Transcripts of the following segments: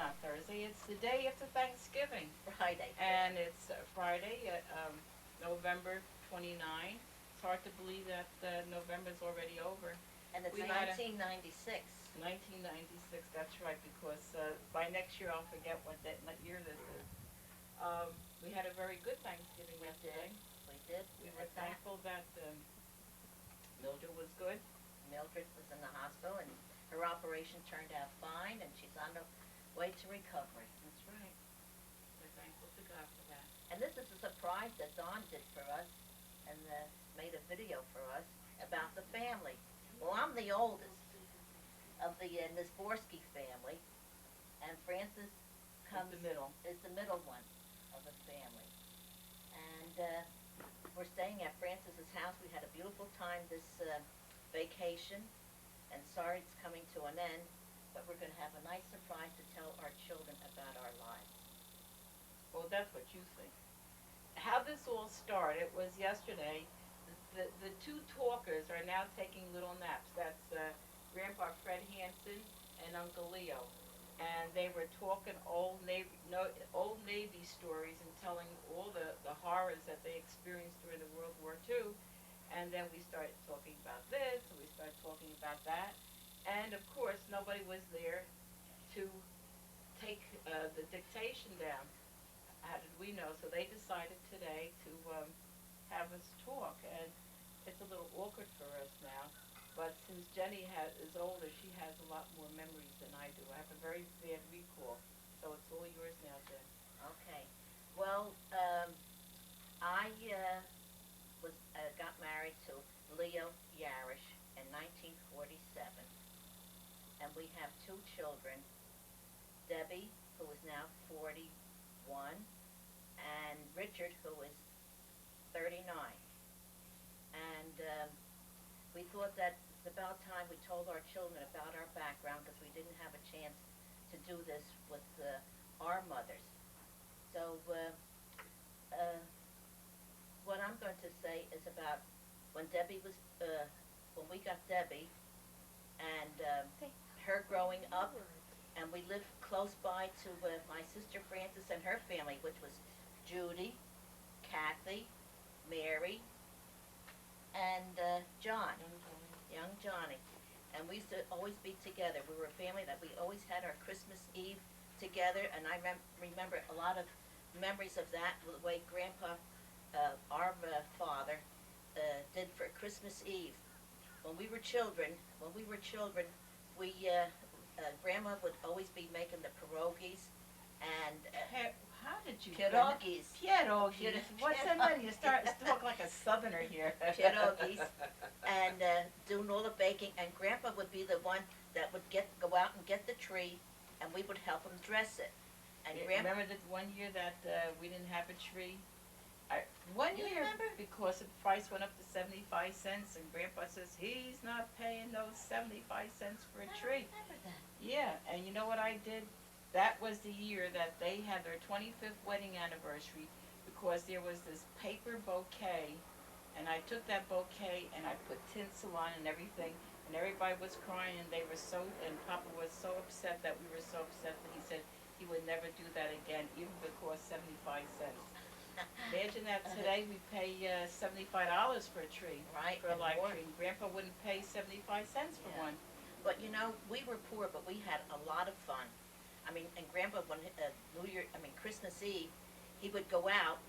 not Thursday. It's the day after Thanksgiving. Friday. And it's Friday, November 29. It's hard to believe that November's already over. And it's We had 1996. 1996, that's right, because by next year I'll forget what year this is. We had a very good Thanksgiving yesterday. We did. We were thankful that Mildred was good. Mildred was in the hospital, and her operation turned out fine, and she's on the way to recovery. That's right. We're thankful to God for that. And this is a surprise that Dawn did for us, and made a video for us about the family. Well, I'm the oldest of the Nizborski family, and Frances comes is the middle one of the family. And we're staying at Frances's house. We had a beautiful time this vacation, and sorry it's coming to an end, but we're going to have a nice surprise to tell our children about our lives. Well, that's what you think. How this all started was yesterday. The two talkers are now taking little naps. That's Grandpa Fred Hansen and Uncle Leo. And they were talking old Navy stories and telling all the horrors that they experienced during the World War II. And then we started talking about this, and we started talking about that. And of course, nobody was there to take the dictation down. How did we know? So they decided today to have us talk, and it's a little awkward for us now. But since Jenny is older, she has a lot more memories than I do. I have a very bad recall, so it's all yours now, Jen. Okay. Well, I got married to Leo Yarish in 1947, and we have two children, Debbie, who is now 41, and Richard, who is 39. And we thought that it's about time we told our children about our background, because we didn't have a chance to do this with our mothers. So what I'm going to say is about when Debbie was, when we got Debbie, and her growing up, and we lived close by to my sister Frances and her family, which was Judy, Kathy, Mary, and John, young Johnny. And we used to always be together. We were a family that we always had our Christmas Eve together, and I remember a lot of memories of that, the way Grandpa, our father, did for Christmas Eve. When we were children, we Grandma would always be making the pierogies, and how did you? Pierogies. Pierogies. What's that mean? You start to talk like a southerner here. Pierogies, and doing all the baking. And Grandpa would be the one that would go out and get the tree, and we would help him dress it. And remember that one year that we didn't have a tree? One year, remember? because the price went up to 75 cents, and Grandpa says he's not paying those 75 cents for a tree. I remember that. Yeah, and you know what I did? That was the year that they had their 25th wedding anniversary, because there was this paper bouquet, and I took that bouquet and I put tinsel on and everything, and everybody was crying, and they were so, and Papa was so upset that we were so upset that he said he would never do that again, even if it cost 75 cents. Imagine that today we pay $75 for a tree, right? For a live tree. Grandpa wouldn't pay 75 cents for one. But you know, we were poor, but we had a lot of fun. I mean, and Grandpa, when Christmas Eve, he would go out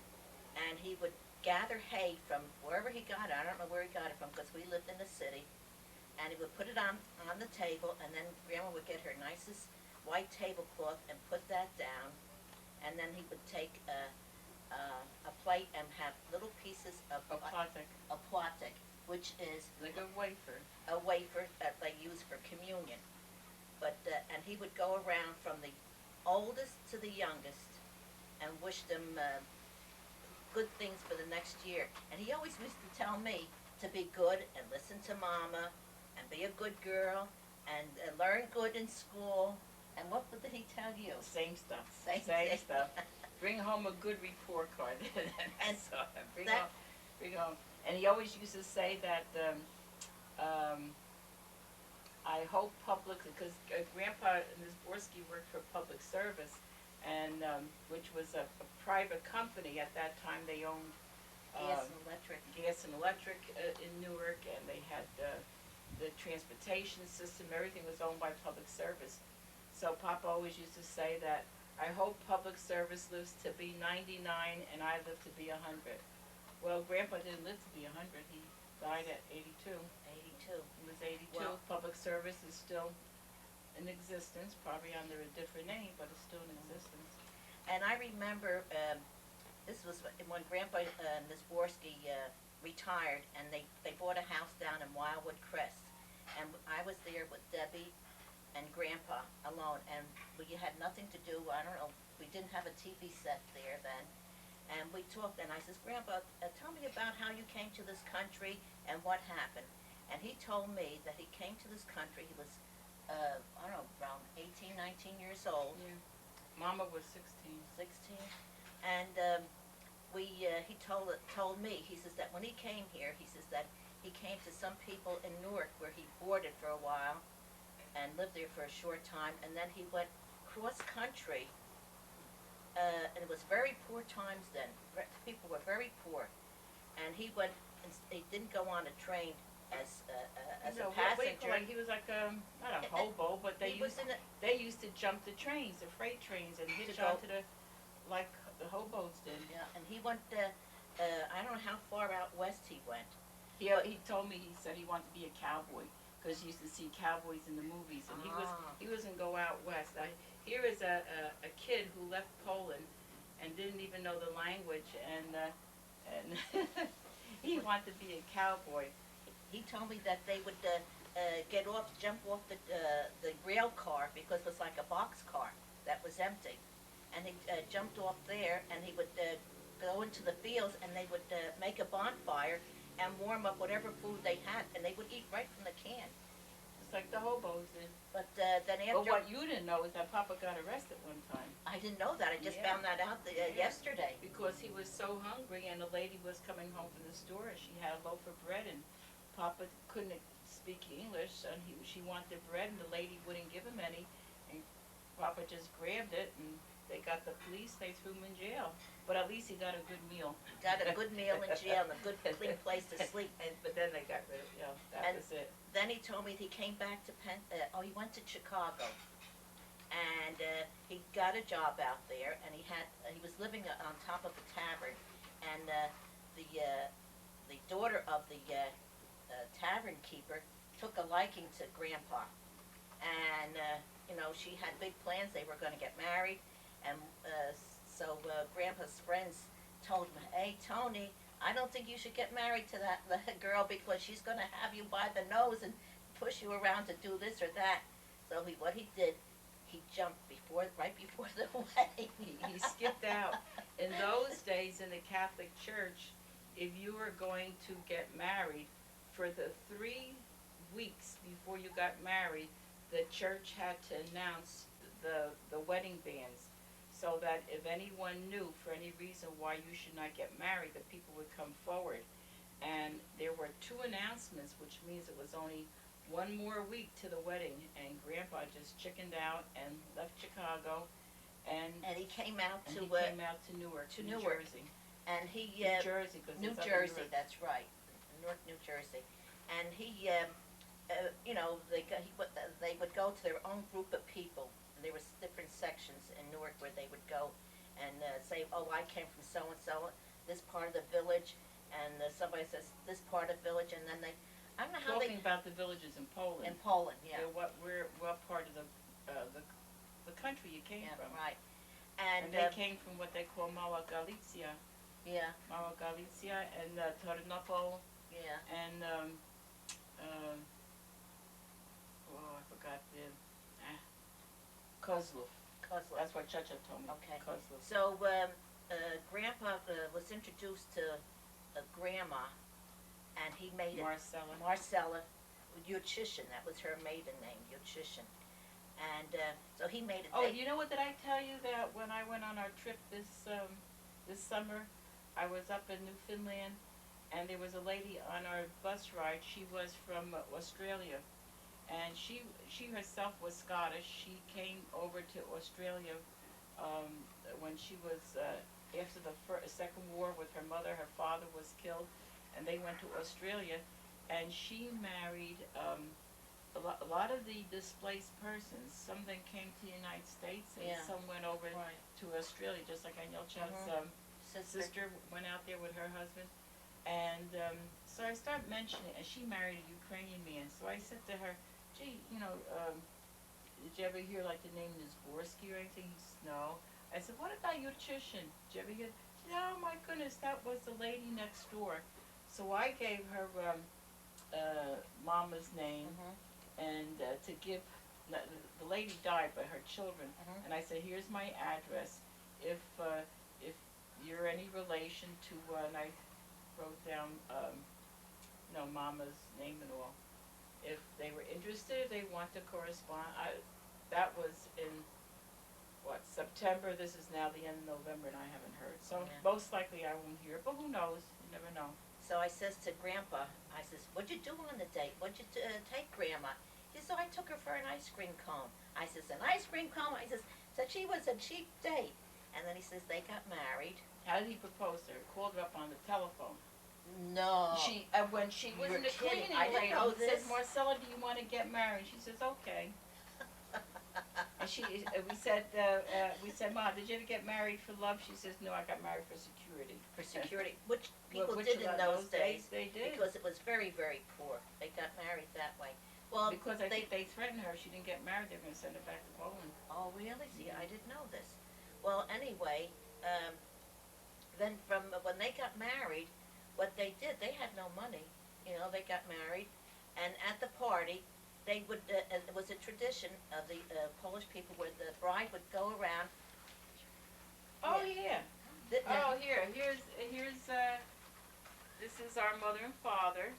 and he would gather hay from wherever he got it. I don't know where he got it from, because we lived in the city. And he would put it on the table, and then Grandma would get her nicest white tablecloth and put that down. And then he would take a plate and have little pieces of platek, which is like a wafer that they use for communion. But and he would go around from the oldest to the youngest and wish them good things for the next year. And he always used to tell me to be good and listen to Mama and be a good girl and learn good in school. And what did he tell you? Same stuff. Same stuff. Bring home a good report card. And so, bring home. And he always used to say that I hope public, because Grandpa Nizborski worked for public service, and which was a private company at that time. They owned Gas and electric. gas and electric in Newark, and they had the transportation system. Everything was owned by public service. So Papa always used to say that I hope public service lives to be 99 and I live to be 100. Well, Grandpa didn't live to be 100. He died at 82. 82. He was 82. Well, public service is still in existence, probably under a different name, but it's still in existence. And I remember, this was when Grandpa Nizborski retired, and they bought a house down in Wildwood Crest. And I was there with Debbie and Grandpa alone, and we had nothing to do. I don't know, we didn't have a TV set there then. And we talked, and I says, Grandpa, tell me about how you came to this country and what happened. And he told me that he came to this country, he was, I don't know, around 18, 19 years old. Yeah. Mama was 16. 16. And he told me, he says that when he came here, he says that he came to some people in Newark where he boarded for a while and lived there for a short time, and then he went cross country, and it was very poor times then. People were very poor, and he went. He didn't go on a train as a passenger. He was like not a hobo, but they used to jump the trains, the freight trains, and hitch onto like the hobos did. Yeah, and he went. I don't know how far out west he went. He told me, he said he wanted to be a cowboy because he used to see cowboys in the movies, and he wasn't go out west. Here is a kid who left Poland and didn't even know the language, and he wanted to be a cowboy. He told me that they would jump off the rail car because it was like a box car that was empty, and he jumped off there, and he would go into the fields, and they would make a bonfire and warm up whatever food they had, and they would eat right from the can. It's like the hobos did. But then after... But what you didn't know is that Papa got arrested one time. I didn't know that. I just found that out yesterday. Because he was so hungry, and a lady was coming home from the store, and she had a loaf of bread, and Papa couldn't speak English, and she wanted bread, and the lady wouldn't give him any, and Papa just grabbed it, and they got the police, they threw him in jail. But at least he got a good meal. Got a good meal in jail and a good clean place to sleep. But then they got rid of him. That was it. Then he told me he came back to he went to Chicago. And he got a job out there, and he was living on top of a tavern. And the daughter of the tavern keeper took a liking to Grandpa. And, she had big plans. They were going to get married. And so Grandpa's friends told him, hey, Tony, I don't think you should get married to that girl because she's going to have you by the nose and push you around to do this or that. So what he did, he jumped right before the wedding. He skipped out. In those days in the Catholic Church, if you were going to get married, for the 3 weeks before you got married, the church had to announce the wedding bands, so that if anyone knew for any reason why you should not get married, the people would come forward. And there were 2 announcements, which means it was only 1 more week to the wedding, and Grandpa just chickened out and left Chicago, and he came out to Newark, New Jersey. And he New Jersey, because New Jersey, that's right, Newark, New Jersey. And he, they would go to their own group of people. And there was different sections in Newark where they would go and say, oh, I came from so-and-so, this part of the village, and somebody says this part of the village, and then I don't know how Talking about the villages in Poland. In Poland, yeah. What part of the country you came from. Right. And they came from what they call Mała Galicja. Yeah. Mała Galicja and Tarnopol. Yeah. And I forgot the Kozlov. That's what Chacha told me. Okay. Kozlov. So Grandpa was introduced to Grandma, and he made Marcella, Yuchishin. That was her maiden name, Yuchishin. And so he made it. Oh, you know what did I tell you, that when I went on our trip this summer, I was up in Newfoundland, and there was a lady on our bus ride. She was from Australia, and she herself was Scottish. She came over to Australia um, when she was after the Second War with her mother. Her father was killed, and they went to Australia, and she married a lot of the displaced persons. Some of them came to the United States, and Yeah. some went over Right. to Australia, just like Anil Chav's sister went out there with her husband. And so I started mentioning, and she married a Ukrainian man. So I said to her, gee, did you ever hear like the name Nizborski or anything? He said, no. I said, what about your Chushin? Did you ever hear? She said, oh my goodness, that was the lady next door. So I gave her mama's name, and to give, the lady died, but her children. And I said, here's my address. If you're any relation to, and I wrote down, mama's name and all. If they were interested, if they want to correspond, that was in, September. This is now the end of November, and I haven't heard. So Yeah. most likely I won't hear, but who knows? You never know. So I says to Grandpa, I says, what'd you do on the date? What'd you take Grandma? He says, oh, I took her for an ice cream cone. I says, an ice cream cone? I says, she was a cheap date. And then he says they got married. How did he propose to her? Called her up on the telephone. No. When she was You're in the kidding. cleaning I didn't lady, know he said, this. Marcella, do you want to get married? She says, okay. And we said, Ma, did you ever get married for love? She says, no, I got married for security. For security, which people Which did in those days. They did. Because it was very, very poor. They got married that way. Well, Because I think they threatened her. She didn't get married. They were going to send her back to Poland. oh, really? See, I didn't know this. Well, anyway, then from when they got married, what they did, they had no money. They got married, and at the party, they would. It was a tradition of the Polish people where the bride would go around. Oh yeah. Now, Here's this is our mother and father,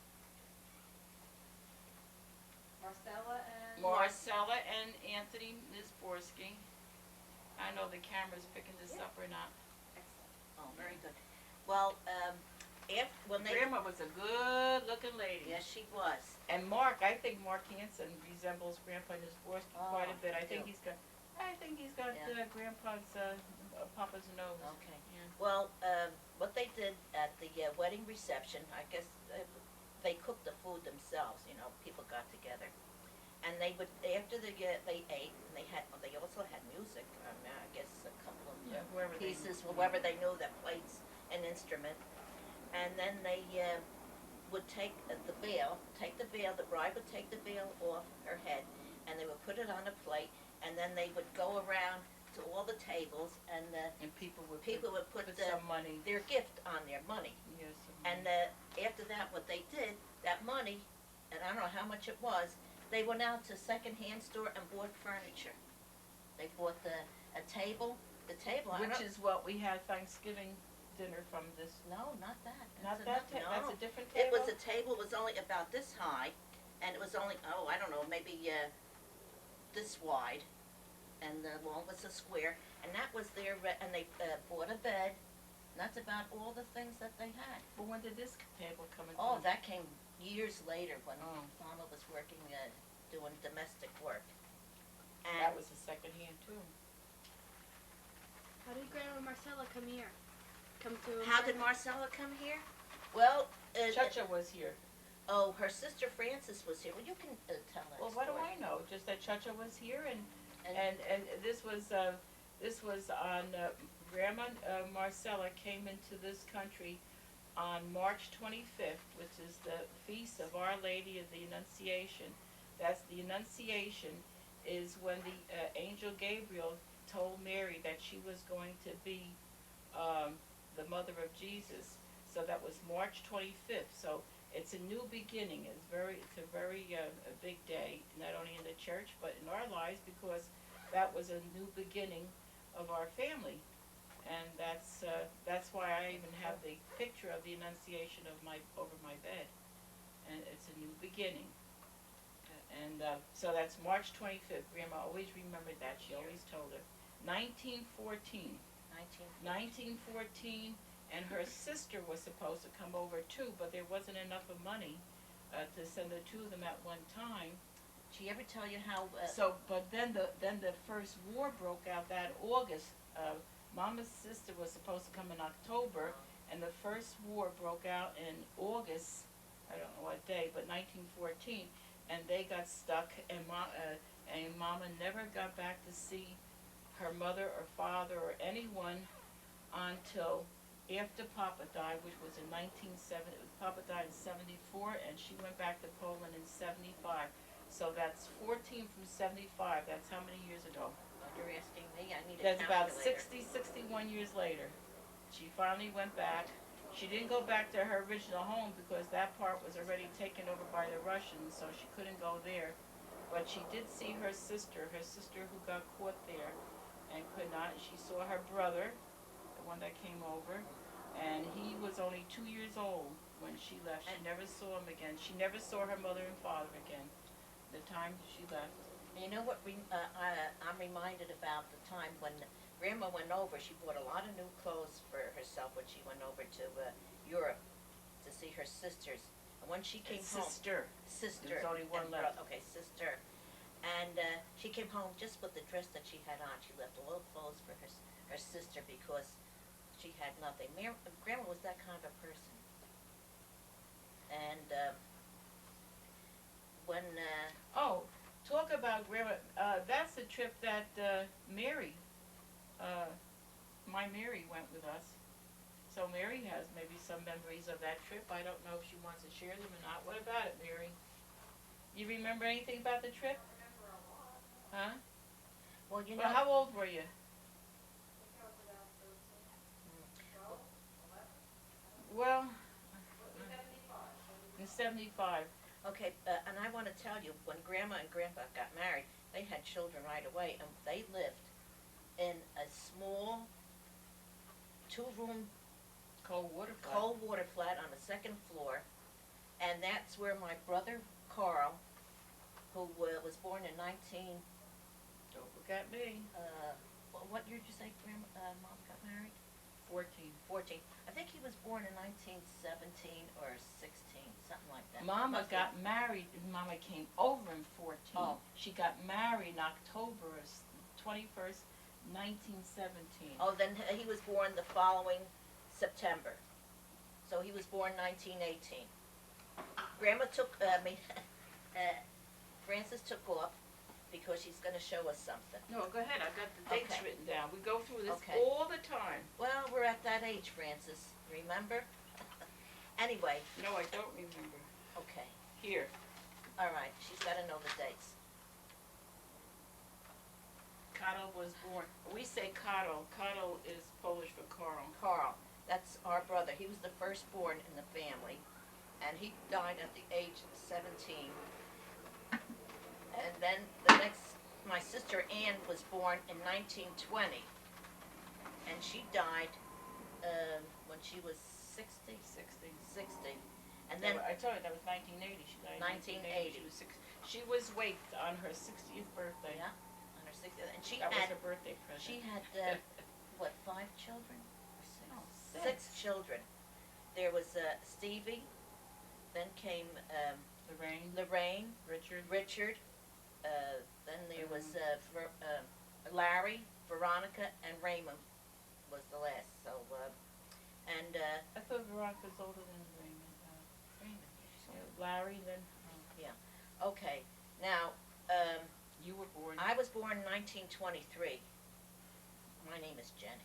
Marcella and Anthony Nizborski. I know the camera's picking this up or not. oh, very good. Well, when they. Grandma was a good-looking lady. Yes, she was. And I think Mark Hansen resembles Grandpa Nizborski quite a bit. I think he's got Yeah. Grandpa's Papa's nose. Okay. Yeah. Well, what they did at the wedding reception, I guess they cooked the food themselves. People got together, and they would after they ate, and they also had music. I guess a couple of Whoever pieces, whoever they knew that played an instrument, and then they would take the veil. The bride would take the veil off her head, and they would put it on a plate, and then they would go around to all the tables, and people would put some money. their gift on their money. Yes. And after that, what they did, that money, and I don't know how much it was, they went out to second-hand store and bought furniture. They bought a table, Which is what we had Thanksgiving dinner from this. no, not that. Not That's that no. That's a different It table. was a table, was only about this high, and it was only, I don't know, maybe this wide, and the wall was a square, and that was and they bought a bed, and that's about all the things that they had. But when did this table come into? Oh, that came years later when Oh. Mama was working, doing domestic work. That was the second hand too. How did Grandma Marcella come here? Come to How did Marcella come here? Well, Chacha was here. oh, her sister Frances was here. Well, you can tell that Well, what do story. I know? Just that Chacha was here, and And- this was on Grandma Marcella came into this country on March 25th, which is the feast of Our Lady of the Annunciation. That's the Annunciation is when the angel Gabriel told Mary that she was going to be the mother of Jesus. So that was March 25th. So it's a new beginning. It's a very a big day, not only in the church but in our lives, because that was a new beginning of our family, and that's why I even have the picture of the Annunciation over my bed, and it's a new beginning. And so that's March 25th. Grandma always remembered that. She always told her. 1914. 1914, and her sister was supposed to come over too, but there wasn't enough of money to send the two of them at one time. She ever tell you how? So, but then the first war broke out that August. Mama's sister was supposed to come in October, and the first war broke out in August. I don't know what day, but 1914, and they got stuck, and Mama never got back to see her mother or father or anyone until after Papa died, which was in 1970. Papa died in 74, and she went back to Poland in 75. So that's 14 from 75. That's how many years ago? You're asking me. I need a That's about calculator. 61 years later. She finally went back. She didn't go back to her original home because that part was already taken over by the Russians, so she couldn't go there. But she did see her sister who got caught there and could not. She saw her brother, the one that came over, and he was only 2 years old when she left. She never saw him again. She never saw her mother and father again the time she left. And you know what I'm reminded about the time when Grandma went over. She bought a lot of new clothes for herself when she went over to Europe to see her sisters. And when she came home, Sister. sister, There's only one and left. Okay, sister, and she came home just with the dress that she had on. She left all the clothes for her sister because she had nothing. Grandma was that kind of a person, and when Oh, talk about Grandma. That's the trip that Mary, my Mary went with us. So Mary has maybe some memories of that trip. I don't know if she wants to share them or not. What about it, Mary? You remember anything about the trip? Huh? well, you know, Well, how old were you? Well, in 75. okay, and I want to tell you, when Grandma and Grandpa got married, they had children right away, and they lived in a small two-room Cold water flat. cold water flat on the second floor, and that's where my brother Carl, who was born in Don't look at me. what year did you say Mom got married? 14. 14. I think he was born in 1917 or 16, something like that. Mama Must got married, Mama came over in 14. Oh. She got married in October 21st, 1917. Oh, then he was born the following September. So he was born 1918. Grandma took Frances took off because she's going to show us something. No, go ahead. I've got the dates Okay. written down. We go through this Okay. all the time. Well, we're at that age, Frances. Remember? Anyway, No, I don't remember. okay. Here. All right. She's got to know the dates. Karol was born. We say Karol. Karol is Polish for Carl. Carl, that's our brother. He was the firstborn in the family, and he died at the age of 17. And then my sister Ann was born in 1920, and she died when she was 60. 60. And then I told you that was 1980. She died in 1980. 1980. She was waked on her 60th birthday. Yeah, on her 60th, and she That was had her birthday present. she had what, 5 children or 6? No, 6 children. There was Stevie, then came Lorraine, Lorraine, Richard, then there was Larry, Veronica, and Raymond was the last. So, and I thought Veronica was older than Raymond. Raymond. Larry, then Okay, now you were born. I was born in 1923. My name is Jenny.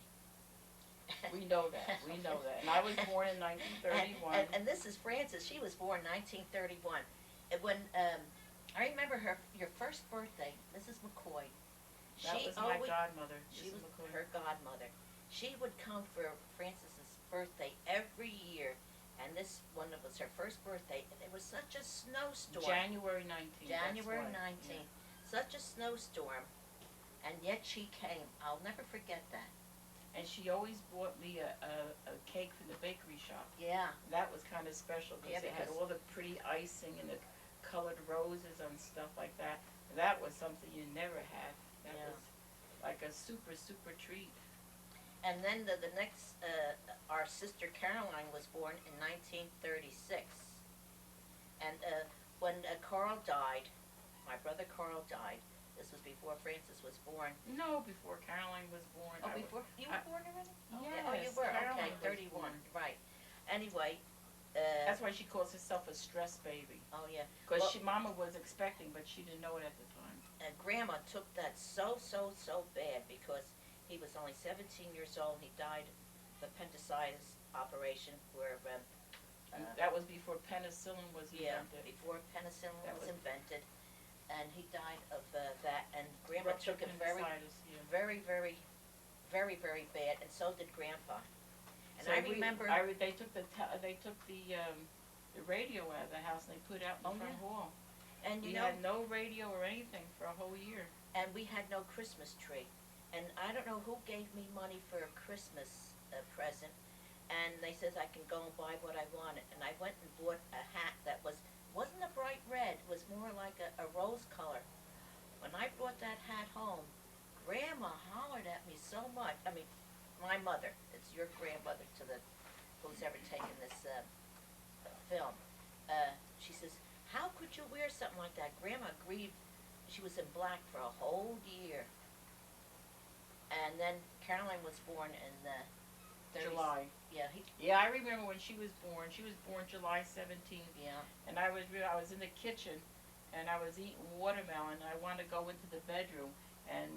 We know that. We know that. And I was born in 1931. And this is Frances. She was born 1931. And when I remember your first birthday, Mrs. McCoy. That was my godmother. She Mrs. was McCoy. her godmother. She would come for Frances's birthday every year, and this one was her first birthday, and it was such a snowstorm. January 19th. January that's why. 19th. Such a snowstorm, and yet she came. I'll never forget that. And she always bought me a cake from the bakery shop. Yeah. That was kind of special Yeah, because it had because- all the pretty icing and the colored roses and stuff like that. That was something you never had. That Yeah. was like a super, super treat. And then the next, our sister Caroline was born in 1936. And when Carl died, my brother Carl died. This was before Francis was born. No, before Caroline was born. Oh, before you were born already? Yes, Oh, you were. Caroline Okay, was 31. born. Right. Anyway. That's why she calls herself a stress baby. Oh yeah. Because Well, Mama was expecting, but she didn't know it at the time. Grandma took that so bad because he was only 17 years old. He died of appendicitis operation where. That was before penicillin was Yeah, invented. before penicillin That was was- invented, and he died of that. And Grandma Ruptured took it very, appendicitis, yeah. very bad, and so did Grandpa. And So I remember. they took the radio out of the house and they put it out in the front hall. And We you know, had no radio or anything for a whole year. and we had no Christmas tree. And I don't know who gave me money for a Christmas present, and they says I can go and buy what I wanted. And I went and bought a hat that wasn't a bright red, it was more like a rose color. When I brought that hat home, Grandma hollered at me so much. I mean, my mother, it's your grandmother to the, who's ever taken this film. She says, how could you wear something like that? Grandma grieved. She was in black for a whole year. And then Caroline was born in the 30s. July. Yeah, Yeah, I remember when she was born. She was born July 17th. yeah. And I was in the kitchen and I was eating watermelon and I wanted to go into the bedroom. And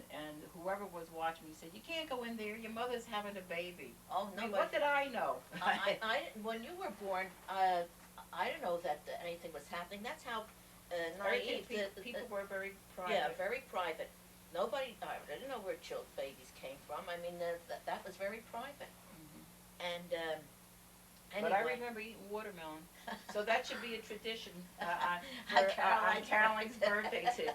whoever was watching me said, you can't go in there, your mother's having a baby. Oh, I mean, no, what did I know? when you were born, I didn't know that anything was happening. That's how naive. People were very private. Yeah, very private. Nobody, I didn't know where babies came from. I mean, that was very private. And But I anyway. remember eating watermelon. So that should be a tradition On on Caroline's birthday to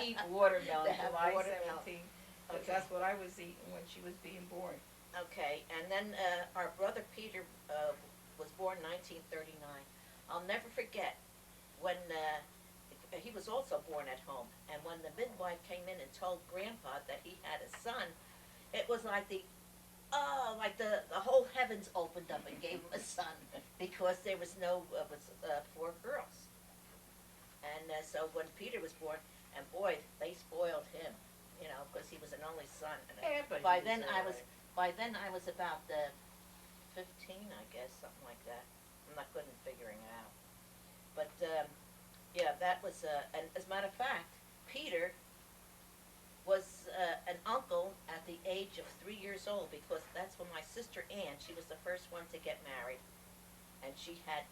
eat watermelon, To have July watermelon. 17th. Okay. That's what I was eating when she was being born. Okay, and then our brother Peter was born in 1939. I'll never forget when he was also born at home, and when the midwife came in and told Grandpa that he had a son, it was like the whole heavens opened up and gave him a son because there was no four girls. And so when Peter was born, and boy, they spoiled him, you know, because he was an only son. And Yeah, but by he then was I all was right. by then I was about 15, I guess, something like that. I'm not good in figuring it out. But yeah, that was and as a matter of fact, Peter was an uncle at the age of 3 years old, because that's when my sister Ann, she was the first one to get married, and she had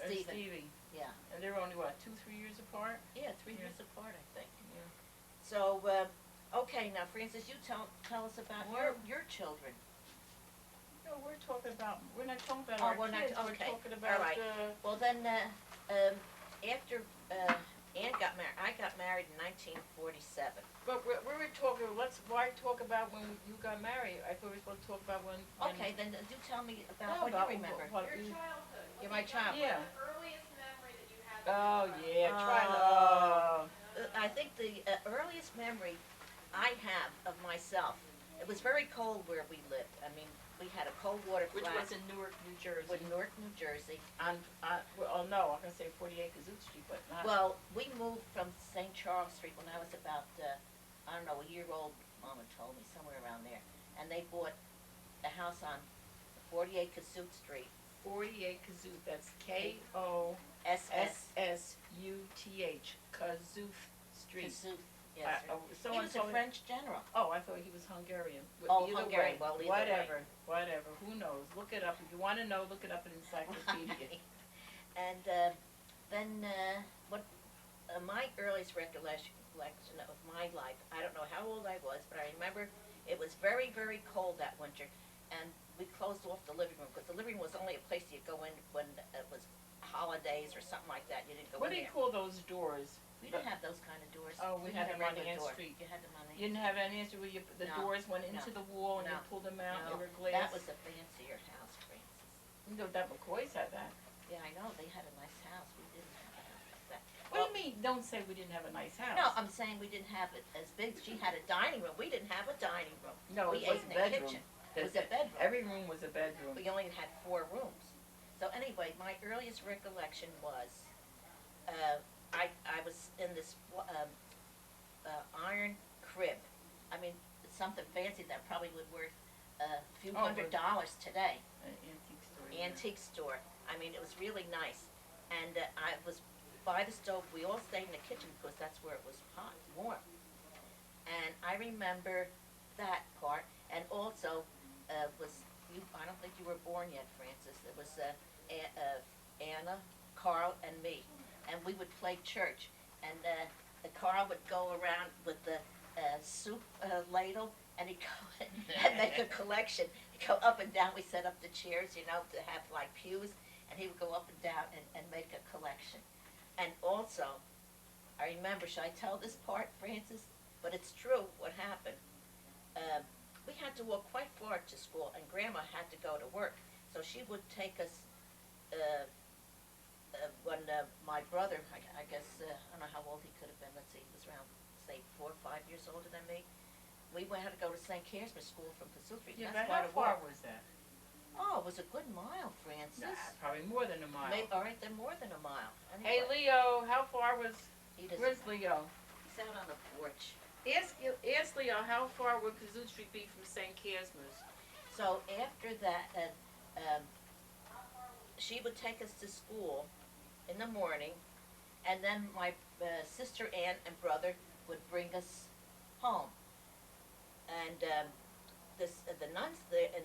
Stephen. Stevie. Yeah, And they were only, what, 2-3 years apart? yeah, 3 Yeah. years apart, I think. Yeah. So okay, now Francis, you tell us about your children. No, we're not talking about Oh, our we're not- kids, okay. we're talking about, All right. Well then, after Ann got married, I got married in 1947. but we were talking, why talk about when you got married? I thought we were supposed to talk about when. Okay, then do tell me about No, what about you remember. what Your you- childhood. You're my child. Yeah. The earliest memory that you have. Oh, yeah, try to, Oh. I think the earliest memory I have of myself, it was very cold where we lived. I mean, we had a cold water which flat was in Newark, New Jersey. with Newark, New Jersey. Well, no, I'm gonna say 48 Kazoo Street, but not. Well, we moved from St. Charles Street when I was about, I don't know, a year old, Mama told me, somewhere around there. And they bought a house on 48 Kazoo Street, 48 Kazoo, that's SS K-O-S-S-U-T-H, Kazoo Street. Kazoo. Yes, sir. He Someone was a told me, French general. oh, I thought he was Hungarian. Oh, Either Hungarian, way, well, either way. whatever, who knows? Look it up. If you wanna know, look it up in encyclopedia. And then my earliest recollection of my life, I don't know how old I was, but I remember it was very, very cold that winter, and we closed off the living room, because the living room was only a place you'd go in when it was holidays or something like that. You didn't go What in do you there. call those doors? We didn't have those kind of doors. Oh, we had them on the end street. You had them on the You didn't have any answer where the No, doors went into no, the wall and you no, pulled them out, no, they were glass? That was a fancier house, Francis. You know, that McCoy's had that. Yeah, I know, they had a nice house. We didn't have a house like that. What do you mean, don't say we didn't have a nice house? No, I'm saying we didn't have it as big. She had a dining room. We didn't have a dining room. No, We it ate was in a the bedroom. kitchen. It was a bedroom. Every room was a bedroom. We only had 4 rooms. So anyway, my earliest recollection was, I was in this iron crib. I mean, it's something fancy that probably would worth a few Oh, $100s today. An antique store. Yeah. Antique store. I mean, it was really nice. And I was by the stove. We all stayed in the kitchen because that's where it was hot, warm. And I remember that part. And also, was you? I don't think you were born yet, Francis. It was Anna, Carl, and me, and we would play church. And Carl would go around with the soup ladle, and he'd go and make a collection. He'd go up and down. We set up the chairs, you know, to have like pews, and he would go up and down and make a collection. And also, I remember, should I tell this part, Francis? But it's true what happened. We had to walk quite far to school, and Grandma had to go to work. So she would take us, when my brother, I guess, I don't know how old he could have been, let's see, he was around, say, 4 or 5 years older than me. We had to go to St. Casimir School from Pasuthri. Yeah, That's but how quite a far walk. was that? Oh, it was a good mile, Francis. Nah, probably more than a mile. All right, then more than a mile. Hey, Anyway, Leo, how far was? he doesn't, Where's Leo? he's out on the porch. Ask Leo how far would Kazoo Street be from St. Casimir's? So after that, she would take us to school in the morning, and then my sister, aunt, and brother would bring us home. And the nuns there in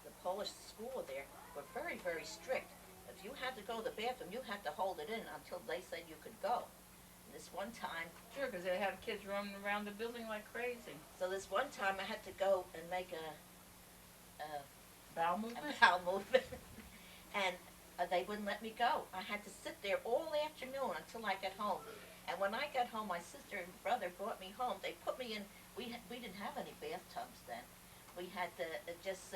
the Polish school there were very, very strict. If you had to go to the bathroom, you had to hold it in until they said you could go. And this one time, Sure, because they have kids running around the building like crazy. so this one time I had to go and make a Bowel movement? bowel movement, and they wouldn't let me go. I had to sit there all afternoon until I got home. And when I got home, my sister and brother brought me home. They put me in. We didn't have any bathtubs then. We had to just.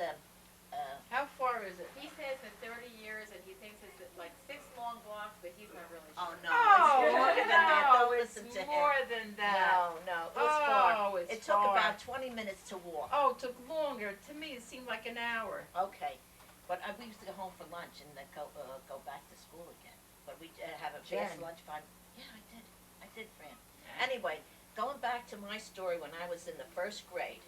How far is it? He says in 30 years, and he thinks it's like 6 long blocks, but he's not really sure. Oh no! Oh, it's longer than that. no, Don't it's listen to him. more than that. No, it was far. Oh, it's It took far. about 20 minutes to walk. Oh, it took longer. To me, it seemed like an hour. Okay, but we used to go home for lunch and then go back to school again. But we have a fast Jen. lunch time. Yeah, I did, Fran. Anyway, going back to my story when I was in the first grade,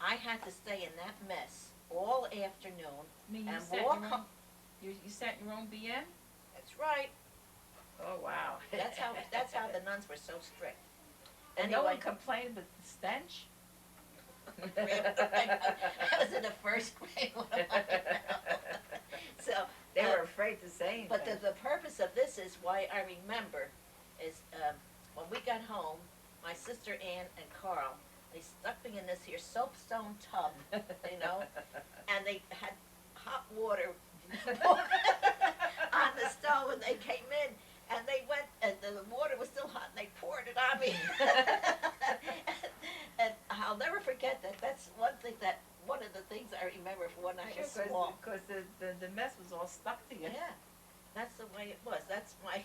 I had to stay in that mess all afternoon I mean, you and sent walk your home. own, you sent your own BM? That's right. Oh, wow. That's how the nuns were so strict. And no Anyway, one complained about the stench? I was in the first grade when I So They were afraid to say anything. but the purpose of this is why I remember is when we got home, my sister Ann and Carl, they stuck me in this here soapstone tub, you know, and they had hot water on the stove, and they came in, and they went, and the water was still hot, and they poured it on me. And I'll never forget that. That's one of the things I remember from when I was small. Because the mess was all stuck to you. Yeah, that's the way it was. That's my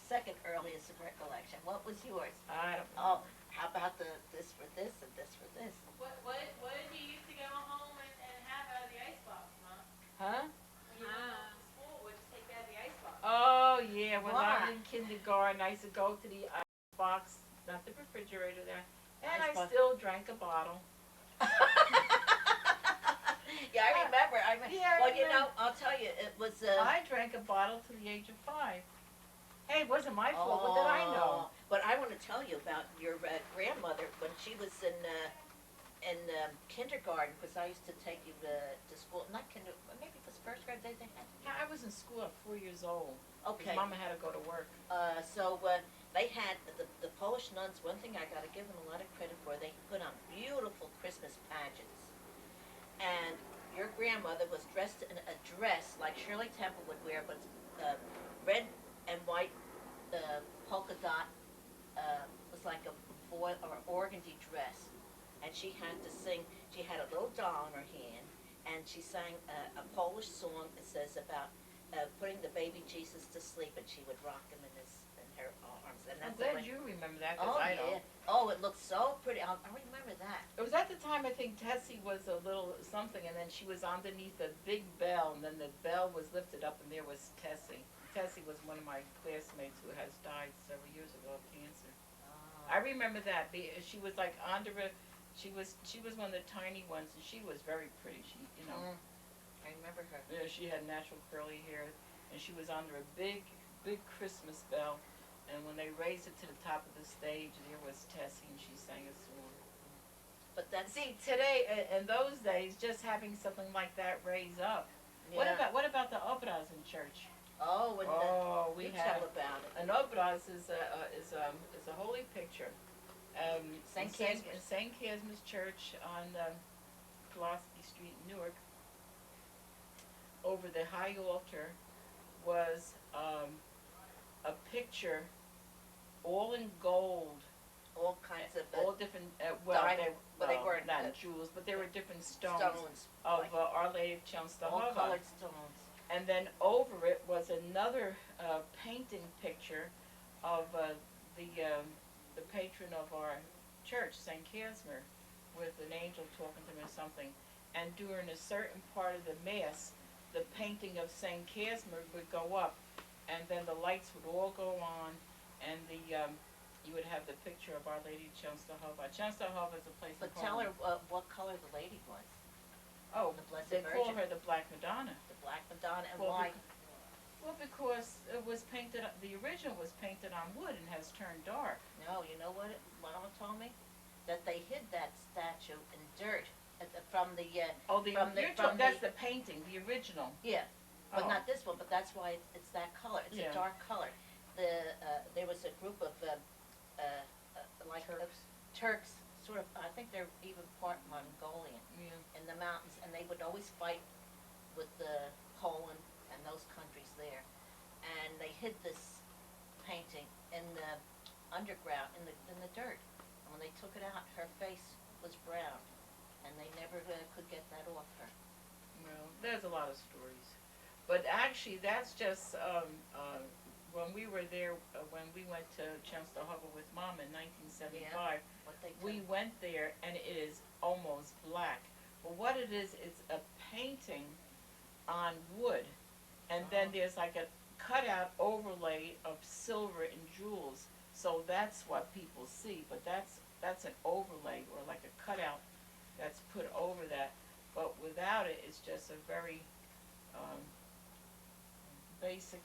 second earliest recollection. What was yours? I don't know. Oh, how about this for this and this for this? What did you used to go home and have out of the icebox, Mom? Huh? When you went home from school, what did you take out of the icebox? Oh, yeah, when I What? was in kindergarten, I used to go to the ice box, not the refrigerator there, and I Icebox. still drank a bottle. Yeah, I remember. Yeah, I Well, you know, remember. I'll tell you, it was. I drank a bottle to the age of 5. Hey, it wasn't my fault, what did I know? But I want to tell you about your grandmother when she was in kindergarten, because I used to take you to school. Not maybe it was first grade. They had. Yeah, I was in school at 4 years old. 'Cause Okay. Mama had to go to work. So they had the Polish nuns. One thing I got to give them a lot of credit for. They put on beautiful Christmas pageants, and your grandmother was dressed in a dress like Shirley Temple would wear, but red and white polka dot. Was like a boy or organdy dress, and she had to sing. She had a little doll in her hand, and she sang a Polish song that says about putting the baby Jesus to sleep, and she would rock him in her arms. And I'm that's the glad way. you remember that, because Oh I yeah. don't. Oh, it looked so pretty. I remember that. It was at the time I think Tessie was a little something, and then she was underneath a big bell, and then the bell was lifted up, and there was Tessie. Tessie was one of my classmates who has died several years ago of cancer. Oh. I remember that. She was like under a, she was one of the tiny ones, and she was very pretty. She, you know, I remember her. yeah, she had natural curly hair, and she was under a big Christmas bell. And when they raised it to the top of the stage, there was Tessie, and she sang a song. But that's, See, today, in those days, just having something like that raise up. yeah. What about the obras in church? Oh, and Oh, we you have tell about it. an obras is a holy picture. St. Casper's. St. Casper's Church on Pulaski Street in Newark. Over the high altar was a picture, all in gold, All kinds of all different. Well, diamond, but they weren't not jewels, but they were different stones of like Our Lady of all Chenstohova. colored stones. And then over it was another painting picture of the patron of our church, St. Casimir, with an angel talking to him or something. And during a certain part of the mass, the painting of St. Casimir would go up, and then the lights would all go on, and you would have the picture of Our Lady of Chenstohova. Chenstohova is a place But in tell her Poland. what color the lady was. Oh, the Blessed they call Virgin. her the Black Madonna. The Black Madonna, and Well, why? Well, because it was painted, the original was painted on wood and has turned dark. No, you know what Mama told me? That they hid that statue in dirt from the, Oh, that's the painting, the original. yeah, but Oh. not this one, but that's why it's that color. It's Yeah. a dark color. There was a group of, like Turks, sort of, I think they're even part Mongolian, Yeah. in the mountains, and they would always fight with Poland and those countries there. And they hid this painting in the underground, in the dirt. And when they took it out, her face was brown, and they never could get that off her. Well, there's a lot of stories. But actually, that's just, when we were there, when we went to Chenstohova with Mom in 1975, What they we took. went there and it is almost black. But what it is, it's a painting on wood. And then Oh. there's like a cutout overlay of silver and jewels. So that's what people see. But that's an overlay or like a cutout that's put over that. But without it, it's just a very basic,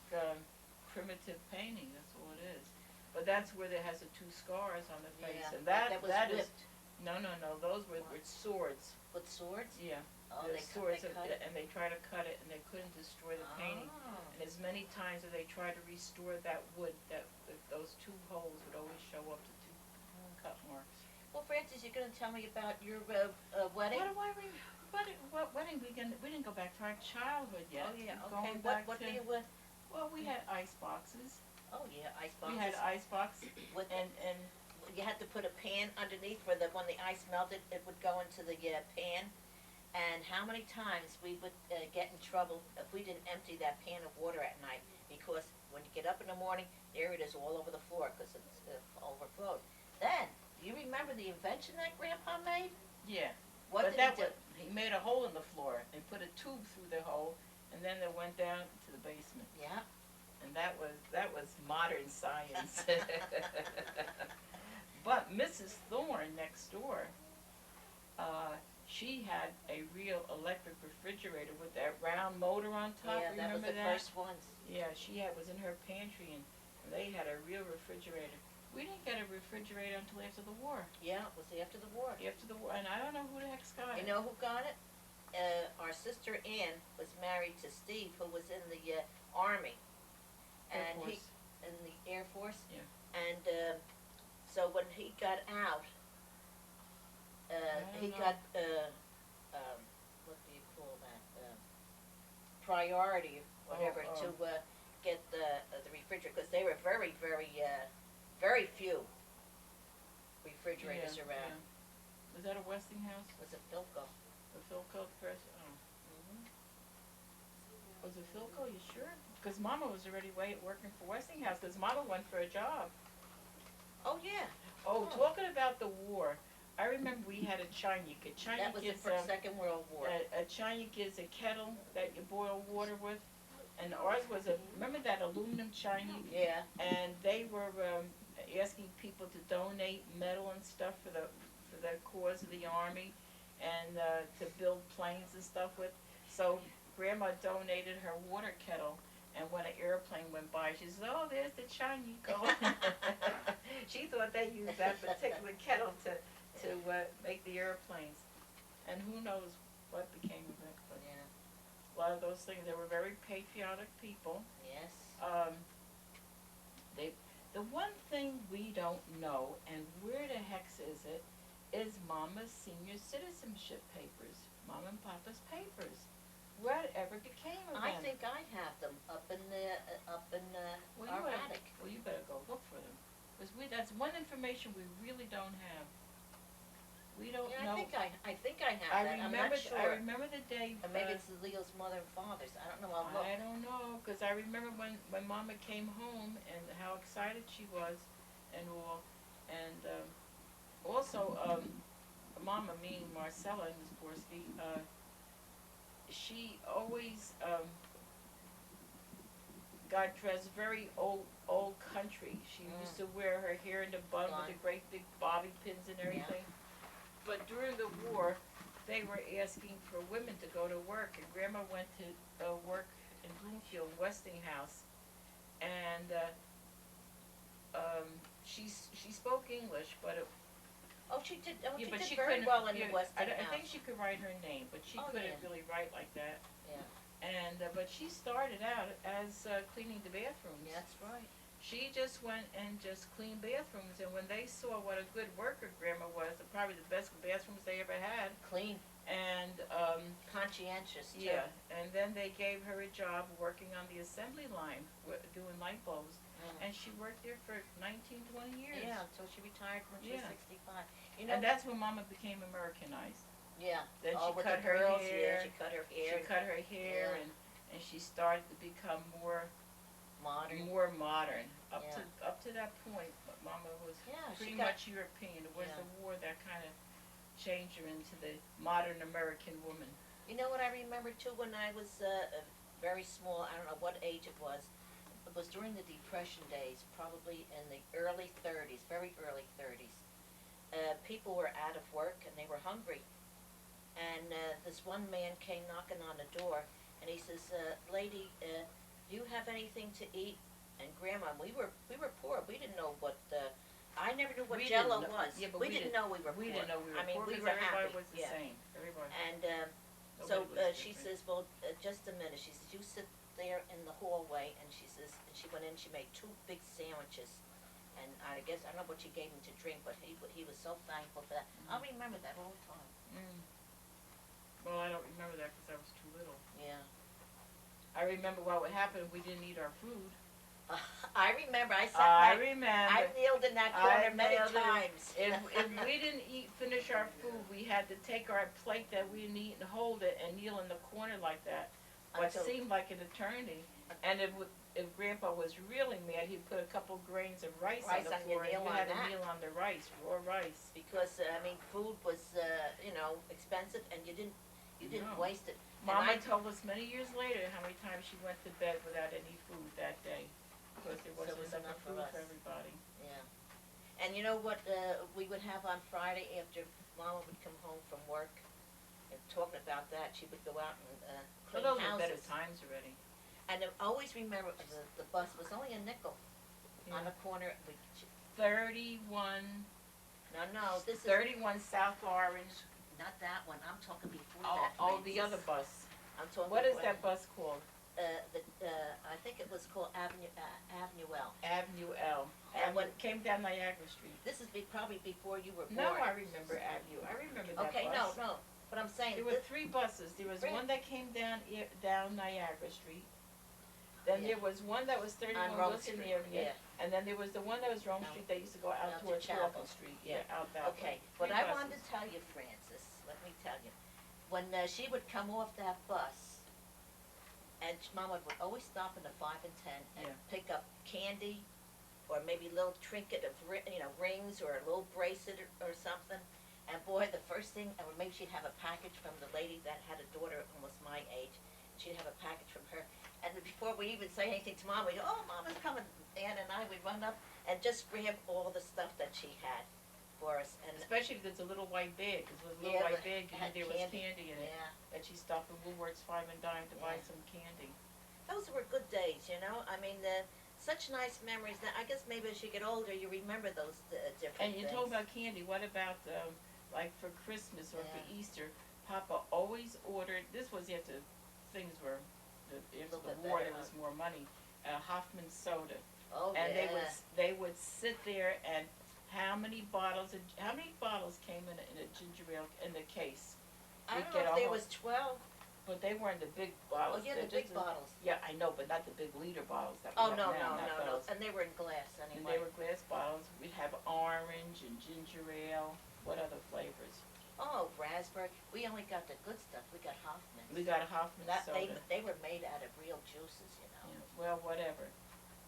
primitive painting. That's all it is. But that's where it has the two scars on the face, Yeah, and that was is whipped no. Those were swords. with swords. Yeah, Oh, they're they swords, cut it. and they try to cut it, and they couldn't destroy the painting. Oh. And as many times as they tried to restore that wood, those two holes would always show up the two cut marks. Well, Francis, you're going to tell me about your wedding. What do I what wedding we didn't go back to our childhood yet. Oh yeah, We're okay. going back What to, do you? Well, we had ice boxes. Oh yeah, ice boxes. We had ice boxes, with and you had to put a pan underneath where when the ice melted, it would go into the pan. And how many times we would get in trouble if we didn't empty that pan of water at night, because when you get up in the morning, there it is all over the floor because it's overflowed. Then, do you remember the invention that Grandpa made? yeah. What But did he do? he made a hole in the floor and put a tube through the hole, and then it went down to the basement. Yeah. And that was modern science. But Mrs. Thorne next door, she had a real electric refrigerator with that round motor on top. Yeah, that was Remember the that? first ones. Yeah, was in her pantry, and they had a real refrigerator. We didn't get a refrigerator until after the war. Yeah, it was after the war. After the war, and I don't know who the heck's got You it. know who got it? Our sister Ann was married to Steve, who was in the Army. Air And Force. in the Air Force. Yeah. And so when he got out, don't he know. got what do you call that? Priority, or whatever, Oh. to get the refrigerator, because they were very, very few refrigerators Yeah, around. yeah. Was that a Westinghouse? It was a Philco. A Philco press? Oh. Was it Philco? You sure? Because Mama was already working for Westinghouse. Because Mama went for a job. Oh yeah, Oh, Oh. talking about the war, I remember we had a China. China that was the gives Second World War. a China gives a kettle that you boil water with, and ours was remember that aluminum Chinese? Yeah. And they were asking people to donate metal and stuff for the cause of the army, and to build planes and stuff with. So Grandma donated her water kettle, and when an airplane went by, she said, "Oh, there's the Chinese going." She thought they used that particular kettle to make the airplanes, and who knows what became of it. But Yeah. a lot of those things, they were very patriotic people. Yes. The one thing we don't know, and where the hex is it, is Mama's senior citizenship papers, Mama and Papa's papers. Whatever became of them? I think I have them up in Well, our you attic. Well, you better go look for them, because that's one information we really don't have. We don't Yeah, know. I think I have that. I'm not sure. I remember the day. Or maybe it's Leo's mother and father's. I don't know. I'll look. I don't know, because I remember when Mama came home and how excited she was and all. And also, Mama, meaning Marcella Nizborski, she always got dressed very old country. She used to wear her hair in the bun with the great big bobby pins and everything. But during the war, they were asking for women to go to work, and Grandma went to work in Bloomfield, Westinghouse, and she spoke English, but She did. yeah, but she very couldn't. well in Yeah, the Westinghouse. I think she could write her name, but she couldn't really write like that. Yeah. And but she started out as cleaning the bathrooms. Yeah, that's right. She just went and just cleaned bathrooms, and when they saw what a good worker Grandma was, probably the best bathrooms they ever had. Clean. And conscientious too. yeah, and then they gave her a job working on the assembly line, doing light bulbs, and she worked there for 19, 20 years. Yeah, until she retired when she was 65. You know, and that's when Mama became Americanized. Yeah. Then Oh, she with cut the her girls, hair. Yeah, she cut her hair. She cut her hair, Yeah. and she started to become more modern. Up to that point, but Mama was pretty got, much European. It was Yeah. the war that kind of changed her into the modern American woman. You know what I remember too when I was very small, I don't know what age it was during the Depression days, probably in the early 30s, very early 30s. People were out of work and they were hungry. And this one man came knocking on the door and he says, "Lady, do you have anything to eat?" And Grandma, we were poor. We didn't know what I never knew what We Jello didn't know- was. yeah, but we we didn't didn't- know we were poor. We didn't know we were I mean, poor, we 'cause were everybody happy. was the same. Everybody. And Nobody was she different. says, "Well, just a minute." She says, "You sit there in the hallway," and she says, and she went in. She made 2 big sandwiches, and I guess I don't know what she gave him to drink, but he was so thankful for that. I'll remember that all the time. Well, I don't remember that because I was too little. Yeah. I remember what would happen if we didn't eat our food. I remember. I remember. I kneeled in that corner many nailed it. times. If we didn't finish our food, we had to take our plate that we didn't eat and hold it and kneel in the corner like that. What Until- seemed like an eternity. And if Grandpa was really mad, he'd put a couple grains of rice on Rice the on your floor, and kneel you on had that. to kneel on the rice, raw rice. Because food was expensive, and you didn't No. waste it. Mama told us many years later how many times she went to bed without any food that day because there wasn't was enough enough for food us. for everybody. Yeah. And you know what we would have on Friday after Mama would come home from work, and talking about that, she would go out and Well, clean those houses. are better times already. And I always remember the bus was only a nickel on the corner. 31, No, this is 31 South Orange. not that one. I'm talking before Oh, that. oh, the Francis. other bus. I'm talking. What is before that bus called? I think it was called Avenue L. Avenue L. And When it came down Niagara Street. This is probably before you were born. No, I remember Avenue. I remember that Okay, bus. no. But I'm saying There were 3 buses. There was Three. one that came down Niagara Street. Then Yeah. there was one that was 31 on Rome Wilson Street. Avenue. Yeah. And then there was the one that was Rome No. Street that used to go out Out to towards Chapel. Walton Street. Yeah, out that Okay, way. what 3 I buses. wanted to tell you, Francis, let me tell you, when she would come off that bus, and Mama would always stop in the 5 and 10 and Yeah. pick up candy, or maybe a little trinket of rings or a little bracelet or something. And boy, the first thing, or maybe she'd have a package from the lady that had a daughter almost my age. She'd have a package from her, And before we even say anything to Mom, we go, oh, Mama's coming. Ann and I, we run up and just grab all the stuff that she had for us. And Especially if it's a little white bag, because with a little Yeah, white but bag, you knew had there was candy. candy in it. yeah, That she stopped at Woolworth's 5 and dime to buy Yeah. some candy. those were good days, you know. I mean, such nice memories. That I guess maybe as you get older, you remember those different And you things. told about candy. What about like for Christmas or for Yeah. Easter? Papa always ordered. This was after things were after Little the bit war. better, There was more money. Hoffman soda, Oh and yeah. they would sit there and how many bottles came in a ginger ale in the case? I we'd don't get know if there almost- was 12. But they weren't the big Oh bottles. yeah, They're the big just bottles. Yeah, I know, but not the big liter bottles that we Oh have no, now. no, not no, no. those. And they were in glass And anyway. they were glass bottles. We'd have orange and ginger ale. What other flavors? Oh, raspberry. We only got the good stuff. We got Hoffman's. We got a Hoffman that soda. they were made out of real juices, you know. Yeah, well, whatever.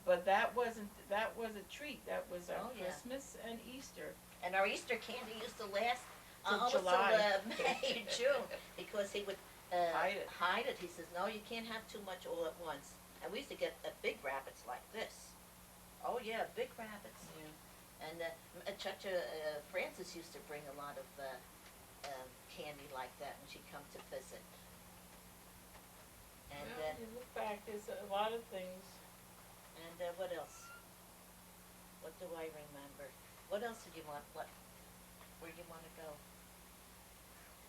But that was a treat. That was our Oh, yeah. Christmas and Easter. And our Easter candy used to last Till almost July. till May, June, because he would Hide it. He says, no, you can't have too much all at once. And we used to get big rabbits like this. Oh yeah, big rabbits. Yeah. And Chacha Frances used to bring a lot of candy like that when she'd come to visit. And Well, you look back, there's a lot of things. what else? What do I remember? What else did you want? Where do you want to go?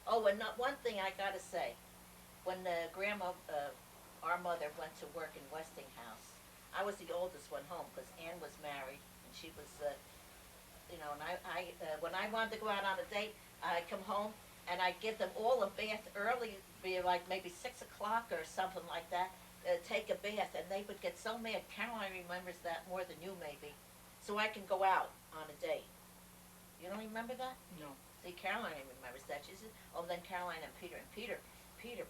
Oh, and not one thing I gotta say. When Grandma, our mother, went to work in Westinghouse, I was the oldest one home because Ann was married and she was, and I when I wanted to go out on a date, I'd come home and I'd give them all a bath early, be like maybe 6 o'clock or something like that, take a bath, and they would get so mad. Caroline remembers that more than you maybe, so I can go out on a date. You don't remember that? No. See, Caroline remembers that. She said, oh, then Caroline and Peter,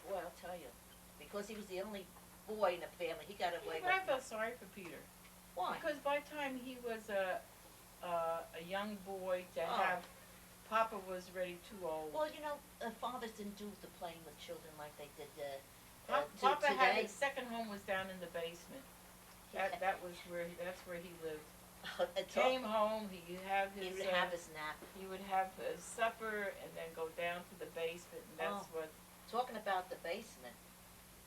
boy, I'll tell you, because he was the only boy in the family, he got away But I with felt sorry for Peter. Why? Because by the time he was a young boy to Oh. have, Papa was already too old. Well, you know, fathers didn't do the playing with children like they did Papa had today. his second home was down in the basement. That's where he lived. Came home, he would have He his would have his nap. he would have his supper and then go down to the basement, and that's what. Talking about the basement,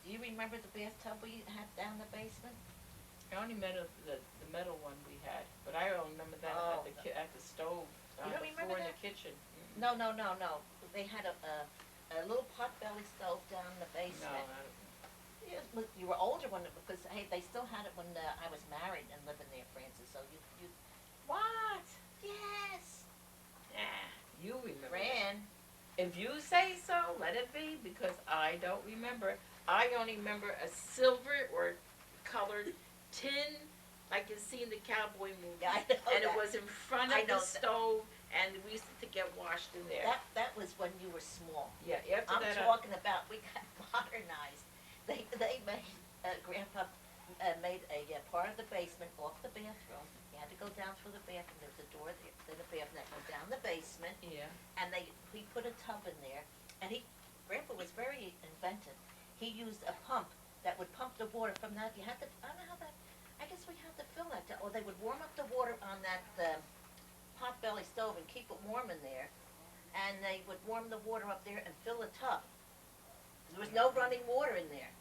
do you remember the bathtub we had down the basement? I only remember the metal one we had, but I don't remember that Oh. at the stove on don't the remember floor in that? the kitchen. No. They had a little potbelly stove down in the No, basement. Yeah, look, you were older when because hey, they still had it when I was married and living there, Francis. So you what? yes, Nah, you remember. that. Fran. If you say so, let it be, because I don't remember. I only remember a silver or colored tin, like you see in the cowboy movie. Yeah, I know And that. it was in front I of know the that. stove, and we used to get washed in there. That was when you were small. Yeah, after I'm that, talking about we got modernized. They made Grandpa made a part of the basement off the bathroom. You had to go down through the bathroom. There was a door there to the bathroom that went down the basement, yeah. and he put a tub in there. And Grandpa was very inventive. He used a pump that would pump the water from that. You had to, I don't know how that. I guess we had to fill that. Or they would warm up the water on that potbelly stove and keep it warm in there. And they would warm the water up there and fill a tub. There was no running water in there.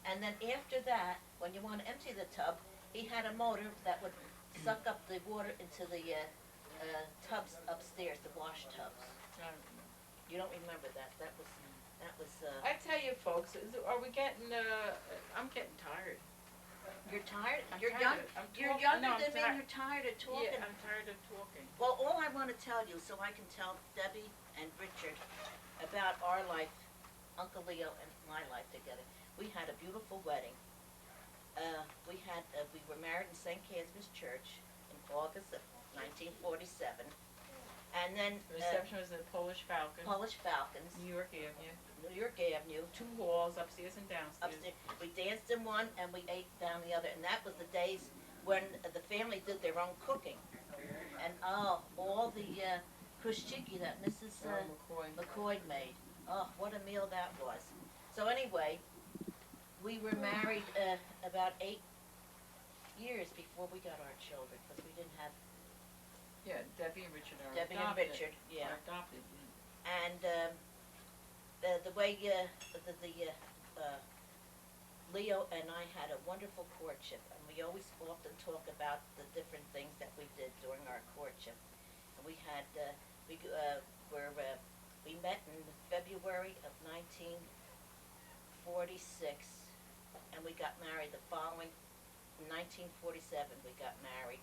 And then after that, when you want to empty the tub, he had a motor that would suck up the water into the tubs upstairs, the wash tubs. I don't remember. You don't remember that? That was. I tell you, folks, are we getting? I'm getting tired. You're tired. I'm You're tired. young. I'm You're talk- younger no, I'm than me. tired. You're tired of talking. Yeah, I'm tired of talking. Well, all I want to tell you, so I can tell Debbie and Richard about our life, Uncle Leo and my life together. We had a beautiful wedding. We were married in St. Casper's Church in August of 1947, and then The reception was at Polish Falcon, Polish Falcons, New York Avenue. New York Avenue. 2 halls, upstairs and downstairs. Upstairs. We danced in one and we ate down the other, and that was the days when the family did their own cooking. And all the kruszczyki that Mrs. McCoy. McCoy made. Oh, what a meal that was. So anyway, we were married, about 8 years before we got our children, because we didn't have Yeah, Debbie and Richard are Debbie and adopted. Richard, yeah. Are adopted. And, the way, Leo and I had a wonderful courtship, and we always often talk about the different things that we did during our courtship. And we had, we met in February of 1946, and we got married the following, in 1947 we got married.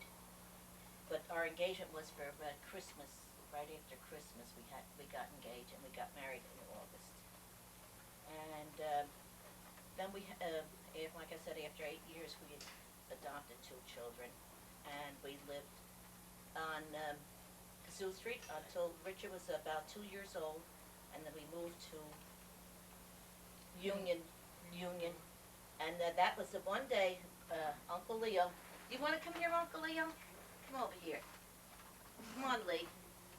But our engagement was for Christmas, right after Christmas we got engaged, and we got married in August. And, then like I said, after 8 years, we adopted 2 children, and we lived on Kazoo Street until Richard was about 2 years old, and then we moved to Union, and that was the one day, Uncle Leo, you wanna come here, Uncle Leo? Come over here. Come on, Lee.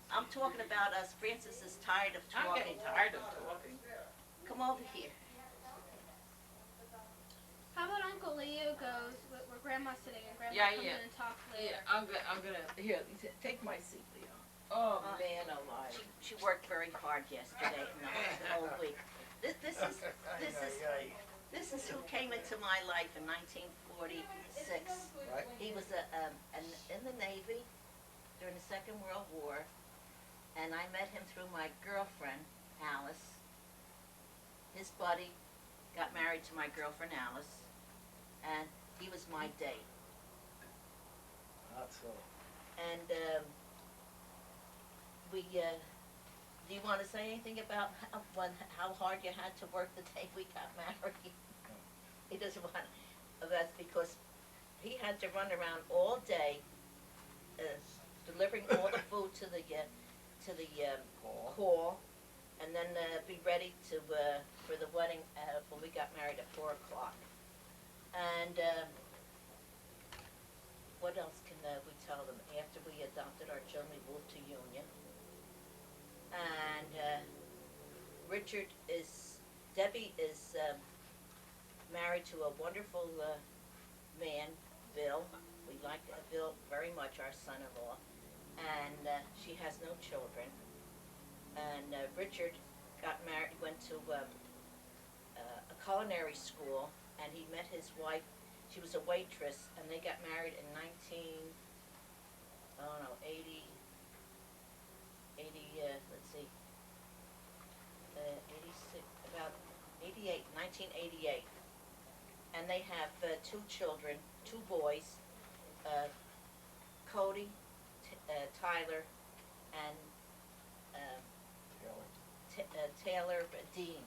I'm talking about us. Francis is tired of talking. I'm getting tired of talking. Come over here. How about Uncle Leo goes where Grandma's sitting and Grandma Yeah, comes yeah. in and talks later? Yeah, I'm gonna, here, take my seat, Leo. Oh, man alive. She worked very hard yesterday and the whole week. This is who came into my life in 1946. Right. He was in the Navy during the Second World War, and I met him through my girlfriend, Alice. His buddy got married to my girlfriend, Alice, and he was my date. Not so. And do you want to say anything about how hard you had to work the day we got married? He doesn't want. That's because he had to run around all day, delivering all the food to the hall, and then be ready for the wedding when we got married at 4 o'clock. And what else can we tell them? After we adopted our children, we moved to Union. And Debbie is married to a wonderful man, Bill. We like Bill very much, our son-in-law. And she has no children. And Richard got married, went to a culinary school, and he met his wife. She was a waitress, and they got married in 1988. And they have 2 children, 2 boys, Cody, Tyler, and Taylor Dean.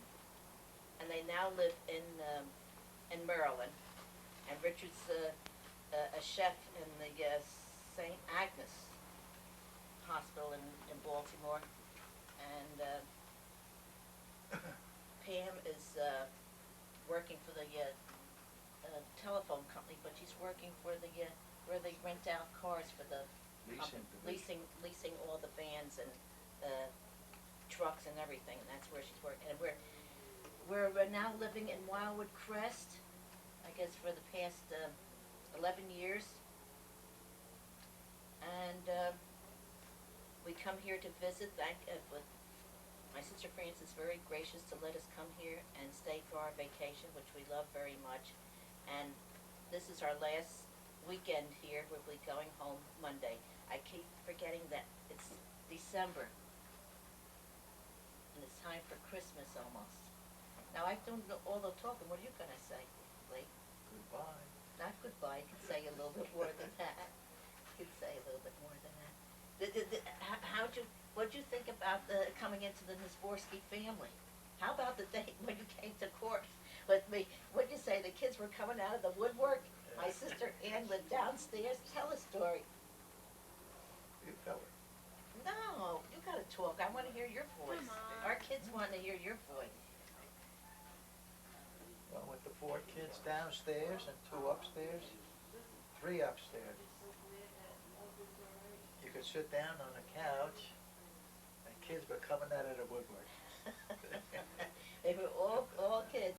And they now live in Maryland. And Richard's a chef in the St. Agnes Hospital in Baltimore. And Pam is working for the telephone company, but she's working for the where they rent out cars for the leasing all the vans and trucks and everything. And that's where she's working. And we're now living in Wildwood Crest, I guess, for the past 11 years. And we come here to visit. With my sister Frances, very gracious to let us come here and stay for our vacation, which we love very much. And this is our last weekend here. We'll be going home Monday. I keep forgetting that it's December, and it's time for Christmas almost. Now, I've done all the talking. What are you going to say, Lee? Goodbye. Not goodbye. You can say a little bit more than that. You can say a little bit more than that. What'd you think about coming into the Nizborski family? How about the day when you came to court with me? What'd you say? The kids were coming out of the woodwork? My sister Ann lived downstairs. Tell a story. You tell her. No, you gotta talk. I want to hear your voice. Come on. Our kids want to hear your voice. Well, with the 4 kids downstairs and 2 upstairs, 3 upstairs. You could sit down on a couch, and kids were coming out of the woodwork. They were all kids.